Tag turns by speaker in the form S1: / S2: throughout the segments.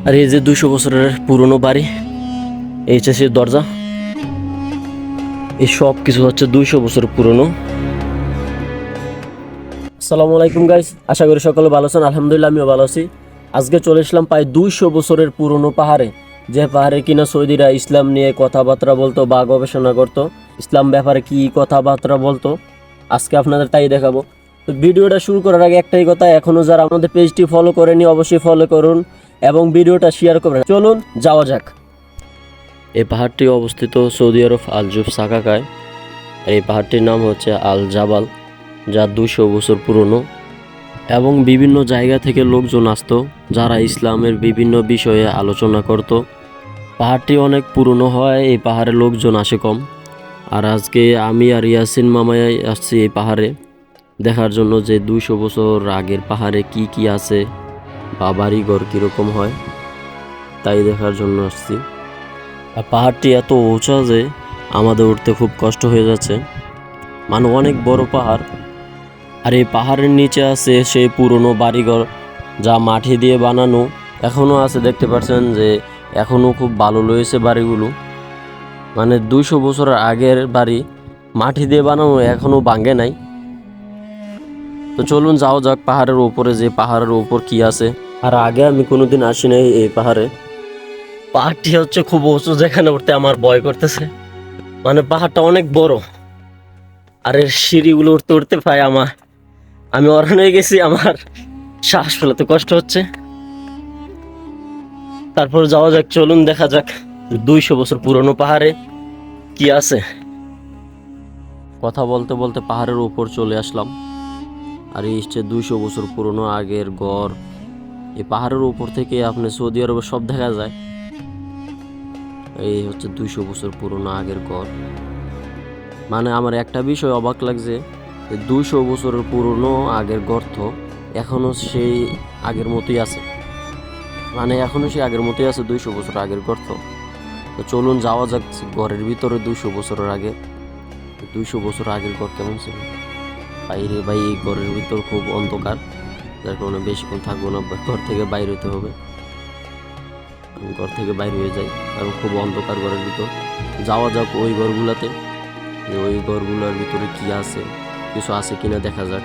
S1: আর এই যে 200 বছরের পুরনো বাড়ি, এই যে সেই দরজা, এই সব কিছু হচ্ছে 200 বছর পুরনো। আসসালামু আলাইকুম গাইস, আশা করি সকলে ভালো আছেন। আলহামদুলিল্লাহ আমিও ভালো আছি। আজকে চলে এসলাম প্রায় 200 বছরের পুরনো পাহাড়ে, যে পাহাড়ে কিনা সৌদিরা ইসলাম নিয়ে কথাবার্তা বলতো বা গবেষণা করতো, ইসলাম ব্যাপারে কি কথাবার্তা বলতো, আজকে আপনাদের তাই দেখাবো। তো ভিডিওটা শুরু করার আগে একটাই কথা, এখনো যারা আমাদের পেজটি ফলো করেনি অবশ্যই ফলো করুন এবং ভিডিওটা শেয়ার করবেন। চলুন যাওয়া যাক। এই পাহাড়টি অবস্থিত সৌদি আরব আল জুফ সাকাকায়। আর এই পাহাড়টির নাম হচ্ছে আল জাবাল, যা 200 বছর পুরনো এবং বিভিন্ন জায়গা থেকে লোকজন আসতো যারা ইসলামের বিভিন্ন বিষয়ে আলোচনা করত। পাহাড়টি অনেক পুরনো হয় এই পাহাড়ে লোকজন আসে কম। আর আজকে আমি আর ইয়াসিন মামাই আসছি এই পাহাড়ে দেখার জন্য যে 200 বছর আগের পাহাড়ে কি কি আছে বা বাড়িঘর কীরকম হয় তাই দেখার জন্য আসছি। আর পাহাড়টি এত উঁচা যে আমাদের উঠতে খুব কষ্ট হয়ে যাচ্ছে, মানে অনেক বড় পাহাড়। আর এই পাহাড়ের নিচে আছে সেই পুরনো বাড়িঘর, যা মাটি দিয়ে বানানো, এখনও আছে। দেখতে পাচ্ছেন যে এখনও খুব ভালো রয়েছে বাড়িগুলো, মানে 200 বছরের আগের বাড়ি, মাটি দিয়ে বানানো, এখনও ভাঙে নাই। তো চলুন যাও যাক পাহাড়ের উপরে, যে পাহাড়ের উপর কি আছে। আর আগে আমি কোনোদিন আসি নাই এই পাহাড়ে। পাহাড়টি হচ্ছে খুব উঁচু, যেখানে উঠতে আমার ভয় করতেছে, মানে পাহাড়টা অনেক বড়। আর এর সিঁড়িগুলো উঠতে উঠতে পাই আমি অরণ হয়ে গেছি, আমার শ্বাস ফেলাতে কষ্ট হচ্ছে। তারপর যাওয়া যাক, চলুন দেখা যাক 200 বছর পুরনো পাহাড়ে কি আছে। কথা বলতে বলতে পাহাড়ের উপর চলে আসলাম। আর এই হচ্ছে 200 বছর পুরনো আগের ঘর। এই পাহাড়ের উপর থেকে আপনি সৌদি আরবের সব দেখা যায়। এই হচ্ছে 200 বছর পুরনো আগের ঘর। মানে আমার একটা বিষয় অবাক লাগছে, 200 বছরের পুরনো আগের গর্ত এখনো সেই আগের মতোই আছে, মানে এখনো সেই আগের মতোই আছে 200 বছর আগের গর্ত। তো চলুন যাওয়া যাক ঘরের ভিতরে। 200 বছরের আগে, 200 বছর আগের ঘর কেমন ছিল। বাইরে ভাই এই ঘরের ভিতর খুব অন্ধকার, যার কারণে বেশিক্ষণ থাকবো না, ঘর থেকে বাইরে হতে হবে। আমি ঘর থেকে বাইরে হয়ে যাই, কারণ খুব অন্ধকার ঘরের ভিতর। যাওয়া যাক ওই ঘরগুলাতে, যে ওই ঘরগুলোর ভিতরে কি আছে, কিছু আছে কিনা দেখা যাক।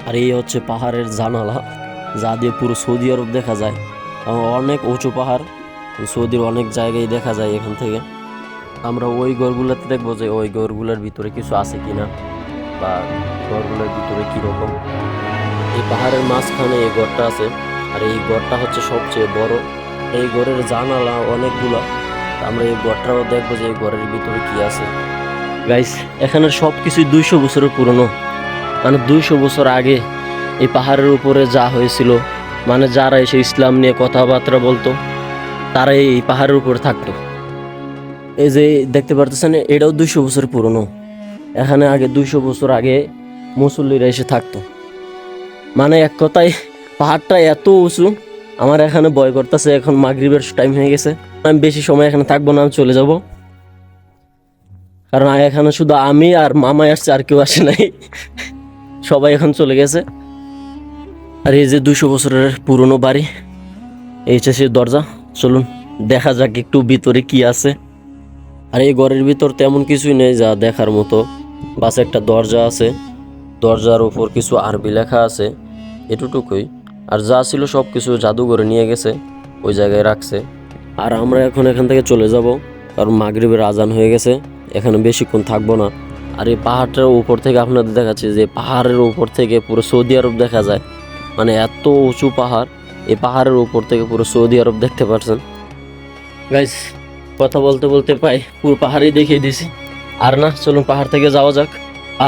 S1: আর এই হচ্ছে পাহাড়ের জানালা, যা দিয়ে পুরো সৌদি আরব দেখা যায়। অনেক উঁচু পাহাড়, সৌদির অনেক জায়গায় দেখা যায় এখান থেকে। আমরা ওই ঘরগুলোতে দেখবো যে ওই ঘরগুলোর ভিতরে কিছু আছে কিনা বা ঘরগুলোর ভিতরে কীরকম। এই পাহাড়ের মাঝখানে এই ঘরটা আছে, আর এই ঘরটা হচ্ছে সবচেয়ে বড়। এই ঘরের জানালা অনেকগুলো, আমরা এই ঘরটাও দেখবো যে এই ঘরের ভিতরে কি আছে। গাইস, এখানে সব কিছুই 200 বছরের পুরনো, মানে 200 বছর আগে এই পাহাড়ের উপরে যা হয়েছিল, মানে যারা এসে ইসলাম নিয়ে কথাবার্তা বলতো তারা এই পাহাড়ের উপরে থাকতো। এই যে দেখতে পারতেছেন, এটাও 200 বছর পুরনো। এখানে আগে 200 বছর আগে মুসল্লিরা এসে থাকতো। মানে এক কথায় পাহাড়টা এত উঁচু, আমার এখানে ভয় করতেছে। এখন মাগরিবের টাইম হয়ে গেছে, আমি বেশি সময় এখানে থাকবো না, আমি চলে যাব। কারণ এখানে শুধু আমি আর মামাই আসছে, আর কেউ আসে নাই, সবাই এখন চলে গেছে। আর এই যে 200 বছরের পুরনো বাড়ি, এই হচ্ছে সেই দরজা। চলুন দেখা যাক একটু ভিতরে কি আছে। আর এই ঘরের ভিতর তেমন কিছুই নেই যা দেখার মতো, বাস একটা দরজা আছে, দরজার উপর কিছু আরবি লেখা আছে, এটুকুই। আর যা ছিল সব কিছু জাদুঘরে নিয়ে গেছে, ওই জায়গায় রাখছে। আর আমরা এখন এখান থেকে চলে যাব, কারণ মাগরিবের আজান হয়ে গেছে, এখানে বেশিক্ষণ থাকবো না। আর এই পাহাড়টার উপর থেকে আপনাদের দেখাচ্ছি যে পাহাড়ের উপর থেকে পুরো সৌদি আরব দেখা যায়, মানে এত উঁচু পাহাড়। এই পাহাড়ের উপর থেকে পুরো সৌদি আরব দেখতে পাচ্ছেন। গাইস, কথা বলতে বলতে পাই পুরো পাহাড়ই দেখিয়ে দিছি। আর না, চলুন পাহাড় থেকে যাওয়া যাক।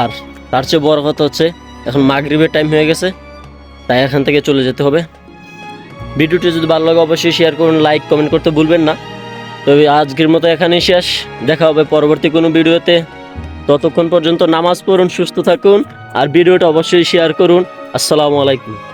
S1: আর তার চেয়ে বড় কথা হচ্ছে এখন মাগরিবের টাইম হয়ে গেছে, তাই এখান থেকে চলে যেতে হবে। ভিডিওটি যদি ভালো লাগে অবশ্যই শেয়ার করুন, লাইক কমেন্ট করতে ভুলবেন না। তবে আজকের মতো এখানেই শেষ, দেখা হবে পরবর্তী কোনো ভিডিওতে। ততক্ষণ পর্যন্ত নামাজ পড়ুন, সুস্থ থাকুন, আর ভিডিওটা অবশ্যই শেয়ার করুন। আসসালামু আলাইকুম।